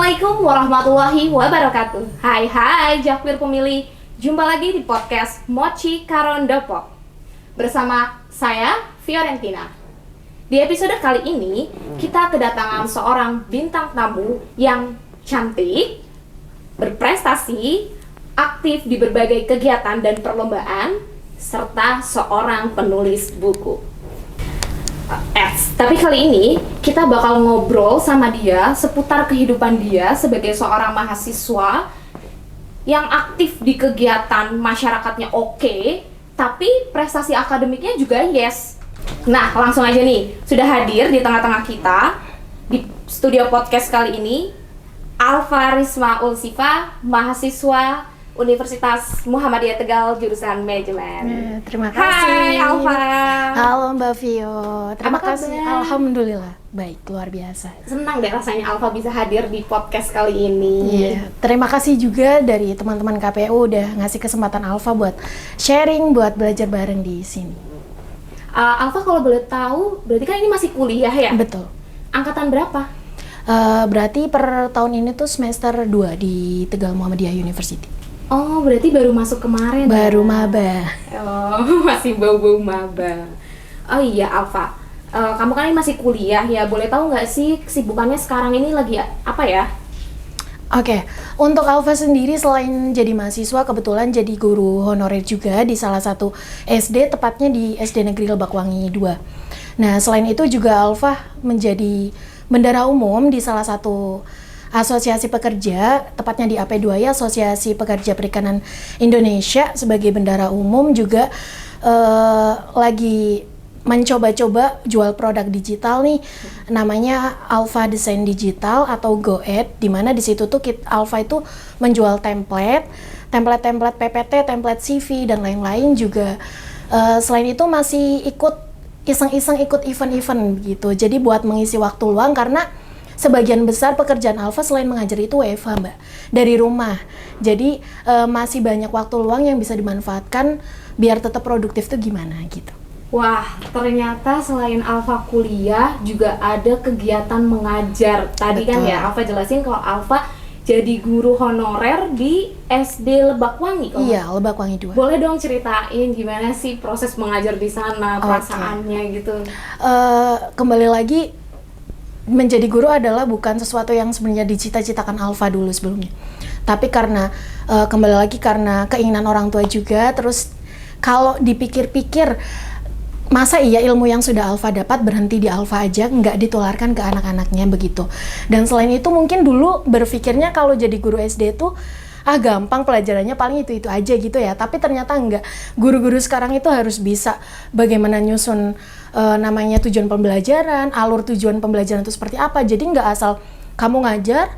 Assalamualaikum warahmatullahi wabarakatuh. Hai Jakpir pemilih. Jumpa lagi di podcast Mochi Karon Depok bersama saya Fiorentina. Di episode kali ini kita kedatangan seorang bintang tamu yang cantik, berprestasi, aktif di berbagai kegiatan dan perlombaan, serta seorang penulis buku. Tapi kali ini kita bakal ngobrol sama dia seputar kehidupan dia sebagai seorang mahasiswa yang aktif di kegiatan masyarakatnya oke, tapi prestasi akademiknya juga yes. Nah, langsung aja nih, sudah hadir di tengah-tengah kita di studio podcast kali ini Alfa Risma Ulsifa, mahasiswa Universitas Muhammadiyah Tegal jurusan manajemen. Terima kasih. Hai Alfa. Halo Mbak Vio. Terima Apa kasih. kabar? Alhamdulillah baik, luar biasa. Senang deh rasanya Alfa bisa hadir di podcast kali ini. Iya. Terima kasih juga dari teman-teman KPU udah ngasih kesempatan Alfa buat sharing, buat belajar bareng di sini. Alfa kalau boleh tahu, berarti kan ini masih kuliah ya? Betul. Angkatan berapa? Berarti per tahun ini tuh semester 2 di Tegal Muhammadiyah University. Oh, berarti baru masuk kemarin. Baru ya? maba. Oh, masih bau-bau maba. Oh iya Alfa, kamu kan ini masih kuliah ya, boleh tahu nggak sih kesibukannya sekarang ini lagi apa ya? Oke, untuk Alfa sendiri selain jadi mahasiswa, kebetulan jadi guru honorer juga di salah satu SD, tepatnya di SD Negeri Lebakwangi 2. Nah, selain itu juga Alfa menjadi bendara umum di salah satu asosiasi pekerja, tepatnya di AP2 ya, Asosiasi Pekerja Perikanan Indonesia, sebagai bendara umum juga lagi mencoba-coba jual produk digital nih, namanya Alfa Desain Digital atau GoEd, di mana di situ tuh Alfa itu menjual template PPT, template CV dan lain-lain juga. Selain itu masih ikut iseng-iseng ikut event-event gitu. Jadi buat mengisi waktu luang, karena sebagian besar pekerjaan Alfa selain mengajar itu WFH Mbak, dari rumah. Jadi masih banyak waktu luang yang bisa dimanfaatkan biar tetap produktif tuh gimana gitu. Wah, ternyata selain Alfa kuliah juga ada kegiatan mengajar. Tadi kan Betul. ya Alfa jelasin kalau Alfa jadi guru honorer di SD Lebakwangi. Iya, Lebakwangi 2. Boleh dong ceritain gimana sih proses mengajar di sana, perasaannya gitu. Kembali lagi, menjadi guru adalah bukan sesuatu yang sebenarnya dicita-citakan Alfa dulu sebelumnya. Tapi karena kembali lagi karena keinginan orang tua juga, terus kalau dipikir-pikir, masa iya ilmu yang sudah Alfa dapat berhenti di Alfa aja, nggak ditularkan ke anak-anaknya begitu. Dan selain itu mungkin dulu berpikirnya kalau jadi guru SD itu gampang, pelajarannya paling itu aja gitu ya. Tapi ternyata enggak. Guru-guru sekarang itu harus bisa bagaimana nyusun namanya tujuan pembelajaran, alur tujuan pembelajaran itu seperti apa. Jadi nggak asal kamu ngajar,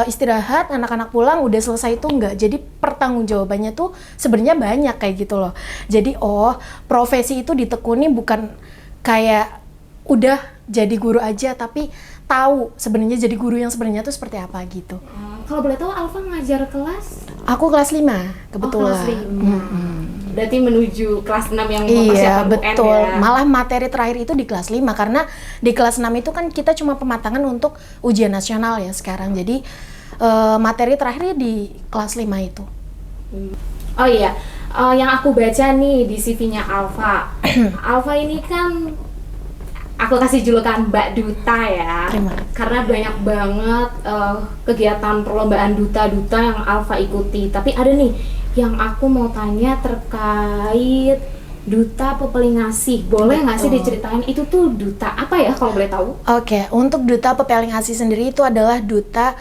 istirahat, anak-anak pulang, udah selesai, itu enggak. Jadi pertanggungjawabannya tuh sebenarnya banyak kayak gitu loh. Jadi profesi itu ditekuni bukan kayak udah jadi guru aja, tapi tahu sebenarnya jadi guru yang sebenarnya tuh seperti apa gitu. Kalau boleh tahu Alfa ngajar kelas? Aku kelas 5 kebetulan. Oh, kelas 5. Berarti menuju kelas 6 yang mempersiapkan Iya, UN betul. ya? Malah materi terakhir itu di kelas 5, karena di kelas 6 itu kan kita cuma pematangan untuk ujian nasional ya sekarang. Jadi materi terakhirnya di kelas 5 itu. Oh iya, yang aku baca nih di CV-nya Alfa. Alfa ini kan aku kasih julukan Mbak Duta ya. Terima kasih. Karena banyak banget kegiatan perlombaan duta-duta yang Alfa ikuti. Tapi ada nih yang aku mau tanya terkait Duta Pepeling Ngasih. Boleh nggak sih diceritain itu tuh duta apa ya kalau boleh tahu? Oke, untuk Duta Pepeling Ngasih sendiri itu adalah duta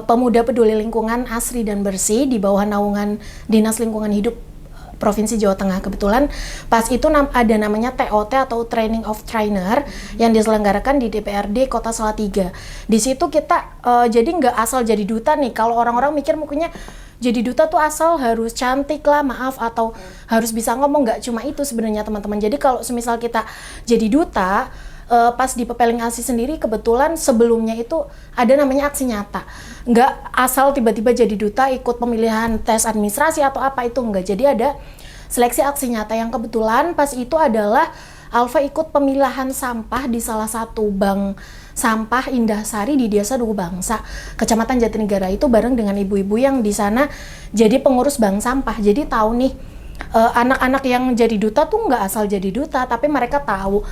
pemuda peduli lingkungan asri dan bersih di bawah naungan Dinas Lingkungan Hidup Provinsi Jawa Tengah. Kebetulan pas itu ada namanya TOT atau Training of Trainer yang diselenggarakan di DPRD Kota Salatiga. Di situ kita jadi nggak asal jadi duta nih. Kalau orang-orang mikir mungkinnya jadi duta tuh asal harus cantik lah, maaf, atau harus bisa ngomong. Nggak cuma itu sebenarnya teman-teman. Jadi kalau semisal kita jadi duta, pas di Pepeling Ngasih sendiri kebetulan sebelumnya itu ada namanya aksi nyata. Nggak asal tiba-tiba jadi duta ikut pemilihan tes administrasi atau apa, itu enggak. Jadi ada seleksi aksi nyata yang kebetulan pas itu adalah Alfa ikut pemilahan sampah di salah satu bank sampah Indah Sari di Desa Duku Bangsa, Kecamatan Jatinegara itu bareng dengan ibu-ibu yang di sana jadi pengurus bank sampah. Jadi tahu nih anak-anak yang jadi duta tuh nggak asal jadi duta, tapi mereka tahu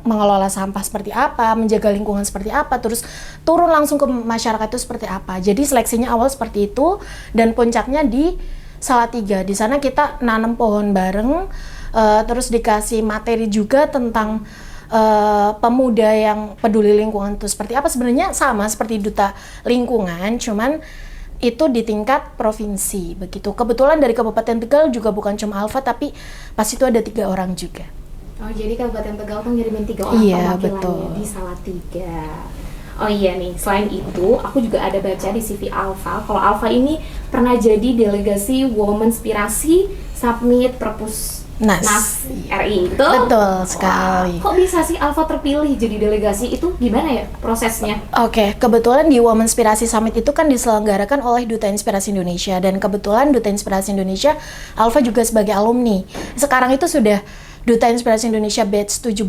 mengelola sampah seperti apa, menjaga lingkungan seperti apa, terus turun langsung ke masyarakat itu seperti apa. Jadi seleksinya awal seperti itu, dan puncaknya di Salatiga. Di sana kita nanam pohon bareng, terus dikasih materi juga tentang pemuda yang peduli lingkungan itu seperti apa. Sebenarnya sama seperti duta lingkungan, cuman itu di tingkat provinsi begitu. Kebetulan dari Kabupaten Tegal juga bukan cuma Alfa, tapi pas itu ada 3 orang juga. Oh, jadi Kabupaten Tegal tuh ngirimin 3 orang perwakilannya di Salatiga. Oh iya nih, selain itu aku juga ada baca di CV Alfa kalau Alfa ini pernah jadi delegasi Womenspirasi Summit Perpus Nas RI, betul? Betul sekali. Kok bisa sih Alfa terpilih jadi delegasi? Itu gimana ya prosesnya? Oke, kebetulan di Womenspirasi Summit itu kan diselenggarakan oleh Duta Inspirasi Indonesia, dan kebetulan Duta Inspirasi Indonesia, Alfa juga sebagai alumni. Sekarang itu sudah Duta Inspirasi Indonesia batch 17,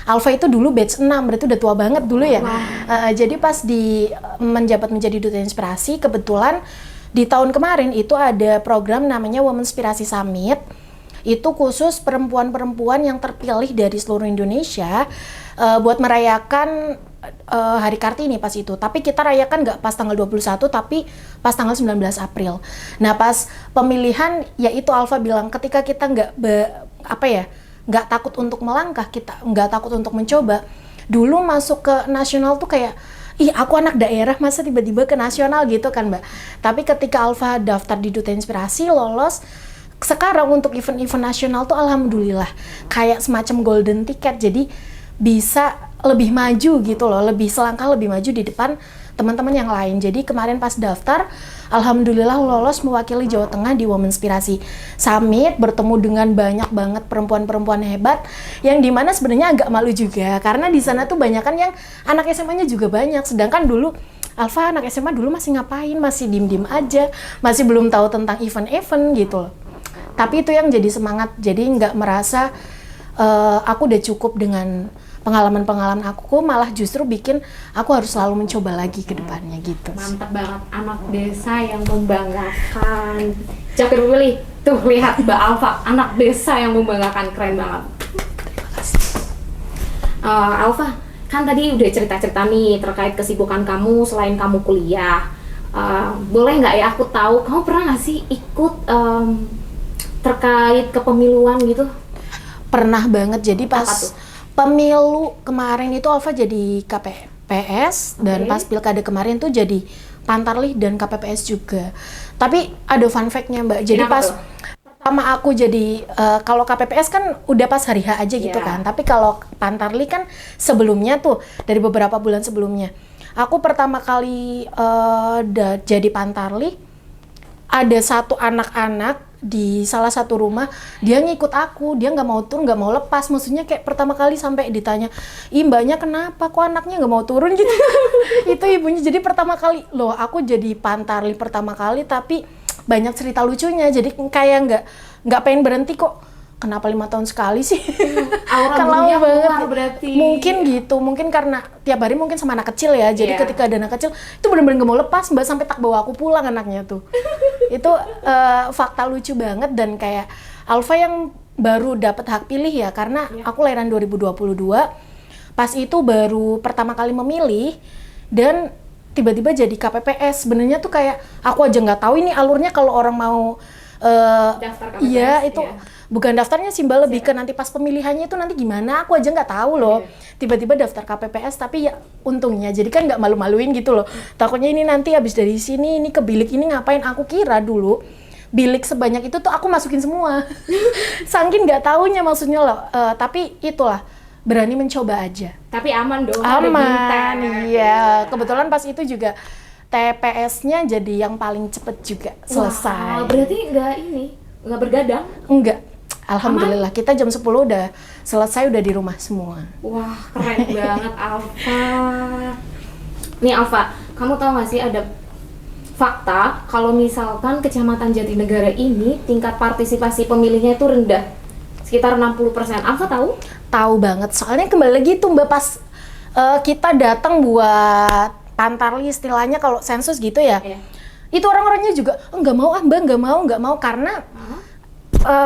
Alfa itu dulu batch 6, berarti udah tua banget dulu ya. Jadi pas menjabat menjadi Duta Inspirasi, kebetulan di tahun kemarin itu ada program namanya Womenspirasi Summit. Itu khusus perempuan-perempuan yang terpilih dari seluruh Indonesia buat merayakan Hari Kartini pas itu. Tapi kita rayakan nggak pas tanggal 21, tapi pas tanggal 19 April. Nah pas pemilihan, yaitu Alfa bilang ketika kita nggak takut untuk melangkah, kita nggak takut untuk mencoba. Dulu masuk ke nasional tuh kayak, ih aku anak daerah masa tiba-tiba ke nasional gitu kan Mbak. Tapi ketika Alfa daftar di Duta Inspirasi, lolos, sekarang untuk event-event nasional tuh alhamdulillah kayak semacam golden ticket, jadi bisa lebih maju gitu loh, lebih selangkah lebih maju di depan teman-teman yang lain. Jadi kemarin pas daftar, alhamdulillah lolos mewakili Jawa Tengah di Womenspirasi Summit, bertemu dengan banyak banget perempuan-perempuan hebat, yang dimana sebenarnya agak malu juga, karena di sana tuh banyak kan yang anak SMA-nya juga banyak, sedangkan dulu Alfa anak SMA dulu masih ngapain, masih diem-diem aja, masih belum tahu tentang event-event gitu loh. Tapi itu yang jadi semangat, jadi nggak merasa aku udah cukup dengan pengalaman-pengalaman aku, malah justru bikin aku harus selalu mencoba lagi ke depannya gitu. Mantap banget, anak desa yang membanggakan. Cakir pilih, tuh lihat Mbak Alfa, anak desa yang membanggakan, keren banget. Terima kasih. Alfa, kan tadi udah cerita-cerita nih terkait kesibukan kamu selain kamu kuliah. Boleh nggak ya aku tahu, kamu pernah nggak sih ikut terkait kepemiluan gitu? Pernah banget, jadi pas pemilu kemarin itu Alfa jadi KPPS, dan pas pilkada kemarin tuh jadi Pantarlih dan KPPS juga. Tapi ada fun fact-nya Mbak, jadi pas pertama aku jadi, kalau KPPS kan udah pas hari H aja gitu kan, tapi kalau Pantarlih kan sebelumnya tuh, dari beberapa bulan sebelumnya. Aku pertama kali jadi Pantarlih, ada satu anak-anak di salah satu rumah, dia ngikut aku, dia nggak mau turun, nggak mau lepas. Maksudnya kayak pertama kali sampai ditanya, ih mbaknya kenapa, kok anaknya nggak mau turun gitu. Itu ibunya. Jadi pertama kali, loh aku jadi Pantarlih pertama kali, tapi banyak cerita lucunya. Jadi kayak nggak pengen berhenti kok. Kenapa 5 tahun sekali sih? Aura kan lama banget berarti. Mungkin gitu, mungkin karena tiap hari mungkin sama anak kecil ya. Jadi ketika ada anak kecil itu benar-benar gak mau lepas Mbak, sampai tak bawa aku pulang anaknya tuh. Itu fakta lucu banget. Dan kayak Alfa yang baru dapat hak pilih ya, karena aku lahiran 2022. Pas itu baru pertama kali memilih, dan tiba-tiba jadi KPPS. Sebenarnya tuh kayak aku aja nggak tahu ini alurnya kalau orang mau daftar KPPS. Iya, itu bukan daftarnya sih Mbak, lebih ke nanti pas pemilihannya itu nanti gimana, aku aja nggak tahu loh. Tiba-tiba daftar KPPS, tapi ya untungnya jadi kan nggak malu-maluin gitu loh. Takutnya ini nanti habis dari sini ini ke bilik ini ngapain, aku kira dulu bilik sebanyak itu tuh aku masukin semua. Saking nggak taunya maksudnya loh. Tapi itulah, berani mencoba aja. Tapi aman dong. Aman, iya. Kebetulan pas itu juga TPS-nya jadi yang paling cepet juga selesai. Wah, berarti nggak bergadang? Enggak. Alhamdulillah, kita jam 10 udah selesai, udah di rumah semua. Wah, keren banget Alfa. Nih Alfa, kamu tahu nggak sih ada fakta kalau misalkan Kecamatan Jatinegara ini tingkat partisipasi pemilihnya itu rendah, sekitar 60%. Alfa tahu? Tahu banget, soalnya kembali lagi tuh Mbak, pas kita datang buat pantarli istilahnya kalau sensus gitu ya. Iya. Itu orang-orangnya juga nggak mau Mbak, nggak mau karena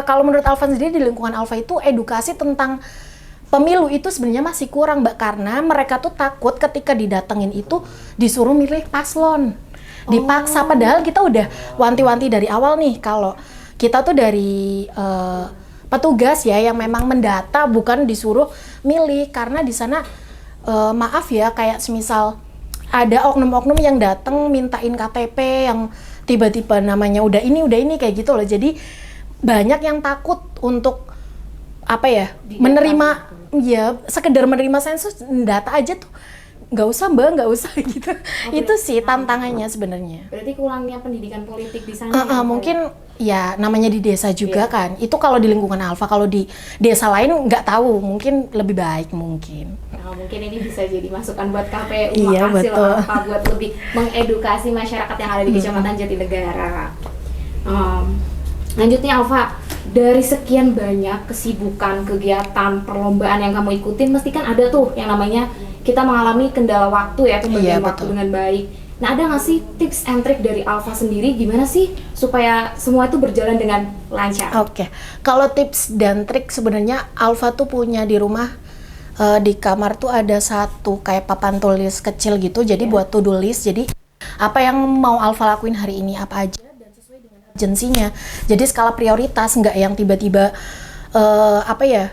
kalau menurut Alfa sendiri di lingkungan Alfa itu edukasi tentang pemilu itu sebenarnya masih kurang Mbak, karena mereka tuh takut ketika didatengin itu disuruh milih paslon. Dipaksa, padahal kita udah wanti-wanti dari awal nih kalau kita tuh dari petugas ya yang memang mendata, bukan disuruh milih, karena di sana maaf ya kayak semisal ada oknum-oknum yang datang mintain KTP yang tiba-tiba namanya udah ini kayak gitu loh. Jadi banyak yang takut untuk apa ya, menerima ya sekedar menerima sensus data aja tuh nggak usah Mbak, nggak usah gitu. Itu sih tantangannya sebenarnya. Berarti kurangnya pendidikan politik di sana. Mungkin ya namanya di desa juga kan. Itu kalau di lingkungan Alfa, kalau di desa lain nggak tahu, mungkin lebih baik mungkin. Nah, mungkin ini bisa jadi masukan buat KPU. Iya, Makasih betul. loh Alfa buat lebih mengedukasi masyarakat yang ada di Kecamatan Jatinegara. Lanjutnya Alfa, dari sekian banyak kesibukan, kegiatan, perlombaan yang kamu ikutin, mesti kan ada tuh yang namanya kita mengalami kendala waktu ya, pembagian waktu betul. dengan baik. Nah, ada nggak sih tips and trick dari Alfa sendiri gimana sih supaya semua itu berjalan dengan lancar? Oke. Kalau tips dan trik sebenarnya Alfa tuh punya di rumah, di kamar tuh ada satu kayak papan tulis kecil gitu. Jadi buat to do list. Jadi apa yang mau Alfa lakuin hari ini apa aja dan sesuai dengan urgensinya. Jadi skala prioritas, nggak yang tiba-tiba apa ya,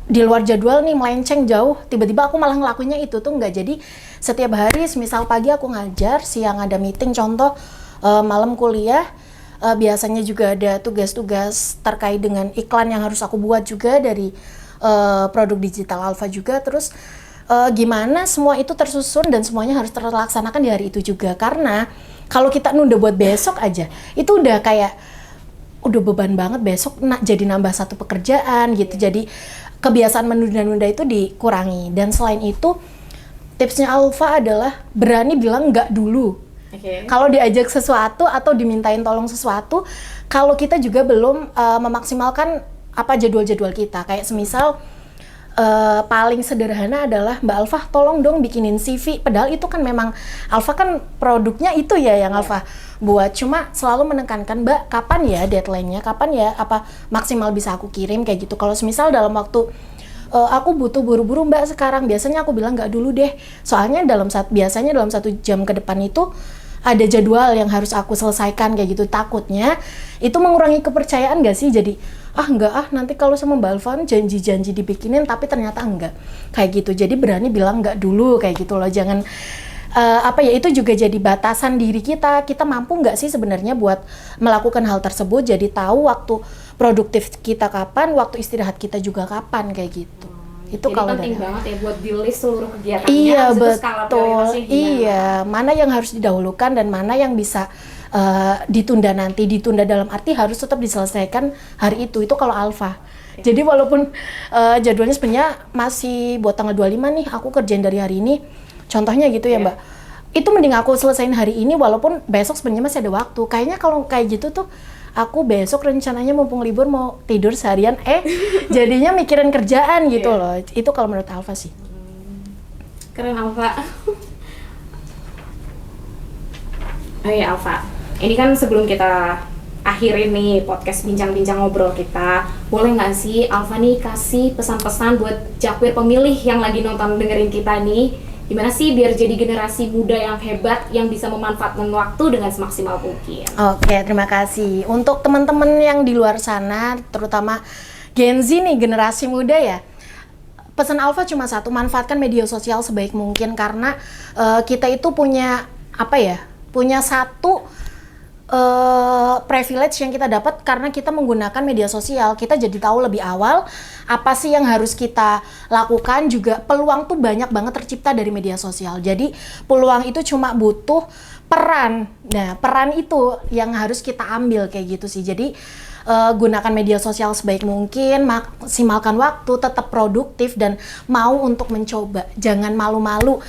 di luar jadwal nih melenceng jauh, tiba-tiba aku malah ngelakuinnya itu tuh nggak. Jadi setiap hari, misal pagi aku ngajar, siang ada meeting contoh, malam kuliah, biasanya juga ada tugas-tugas terkait dengan iklan yang harus aku buat juga dari produk digital Alfa juga. Terus gimana semua itu tersusun dan semuanya harus terlaksanakan di hari itu juga, karena kalau kita nunda buat besok aja itu udah kayak udah beban banget, besok jadi nambah satu pekerjaan gitu. Jadi kebiasaan menunda-nunda itu dikurangi. Dan selain itu tipsnya Alfa adalah berani bilang enggak dulu. Kalau diajak sesuatu atau dimintain tolong sesuatu, kalau kita juga belum memaksimalkan apa jadwal-jadwal kita. Kayak semisal paling sederhana adalah Mbak Alfa tolong dong bikinin CV, padahal itu kan memang Alfa kan produknya itu ya yang Alfa buat, cuma selalu menekankan Mbak kapan ya deadline-nya, kapan ya apa maksimal bisa aku kirim kayak gitu. Kalau semisal dalam waktu aku butuh buru-buru Mbak sekarang, biasanya aku bilang nggak dulu deh, soalnya biasanya dalam 1 jam ke depan itu ada jadwal yang harus aku selesaikan kayak gitu. Takutnya itu mengurangi kepercayaan nggak sih, jadi nanti kalau sama Mbak Alfa janji-janji dibikinin tapi ternyata enggak kayak gitu. Jadi berani bilang enggak dulu kayak gitu loh. Jangan apa ya, itu juga jadi batasan diri kita mampu nggak sih sebenarnya buat melakukan hal tersebut. Jadi tahu waktu produktif kita kapan, waktu istirahat kita juga kapan kayak gitu. Itu jadi kalau penting banget ya buat di list seluruh kegiatannya. Iya betul. Skala prioritasnya gimana. Iya, mana yang harus didahulukan dan mana yang bisa ditunda nanti. Ditunda dalam arti harus tetap diselesaikan hari itu kalau Alfa. Jadi walaupun jadwalnya sebenarnya masih buat tanggal 25 nih, aku kerjain dari hari ini, contohnya gitu ya Mbak, itu mending aku selesain hari ini walaupun besok sebenarnya masih ada waktu. Kayaknya kalau kayak gitu tuh aku besok rencananya mumpung libur mau tidur seharian, jadinya mikirin kerjaan gitu loh. Itu kalau menurut Alfa sih. Keren Alfa. Oh iya Alfa, ini kan sebelum kita akhirin nih podcast bincang-bincang ngobrol kita, boleh nggak sih Alfa nih kasih pesan-pesan buat Jakwir pemilih yang lagi nonton dengerin kita nih, gimana sih biar jadi generasi muda yang hebat yang bisa memanfaatkan waktu dengan semaksimal mungkin? Oke, terima kasih. Untuk teman-teman yang di luar sana, terutama Gen Z nih, generasi muda ya, pesan Alfa cuma satu, manfaatkan media sosial sebaik mungkin, karena kita itu punya punya satu privilege yang kita dapat karena kita menggunakan media sosial. Kita jadi tahu lebih awal apa sih yang harus kita lakukan. Juga peluang tuh banyak banget tercipta dari media sosial. Jadi peluang itu cuma butuh peran. Nah, peran itu yang harus kita ambil kayak gitu sih. Jadi gunakan media sosial sebaik mungkin, maksimalkan waktu, tetap produktif dan mau untuk mencoba. Jangan malu-malu,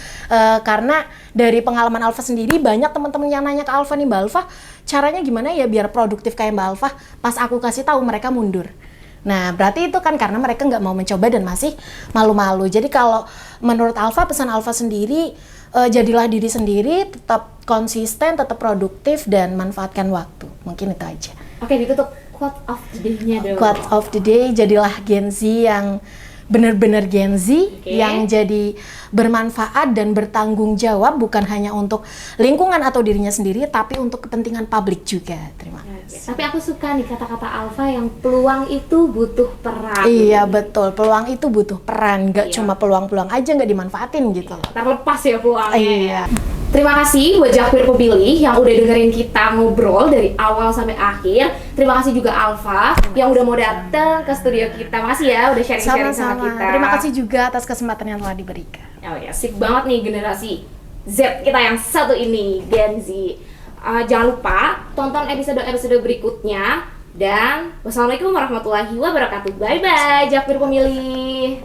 karena dari pengalaman Alfa sendiri banyak teman-teman yang nanya ke Alfa nih, Mbak Alfa caranya gimana ya biar produktif kayak Mbak Alfa? Pas aku kasih tahu mereka mundur. Nah, berarti itu kan karena mereka nggak mau mencoba dan masih malu-malu. Jadi kalau menurut Alfa, pesan Alfa sendiri, jadilah diri sendiri, tetap konsisten, tetap produktif, dan manfaatkan waktu. Mungkin itu aja. Oke, ditutup quote of the day-nya dong. Quote of the day, jadilah Gen Z yang benar-benar Gen Z, yang jadi bermanfaat dan bertanggung jawab bukan hanya untuk lingkungan atau dirinya sendiri, tapi untuk kepentingan publik juga. Terima kasih. Tapi aku suka nih kata-kata Alfa yang peluang itu butuh peran. Iya betul, peluang itu butuh peran, nggak cuma peluang-peluang aja nggak dimanfaatin gitu. Terlepas ya peluangnya. Iya. Terima kasih buat Jakfir Pemilih yang udah dengerin kita ngobrol dari awal sampai akhir. Terima kasih juga Alfa yang udah mau datang ke studio kita. Makasih ya udah sharing-sharing sama kita. Terima kasih juga atas kesempatan yang telah diberikan. Oh ya, sip banget nih generasi Z kita yang satu ini, Gen Z. Jangan lupa tonton episode-episode berikutnya. Dan wassalamualaikum warahmatullahi wabarakatuh. Bye-bye Jakfir Pemilih.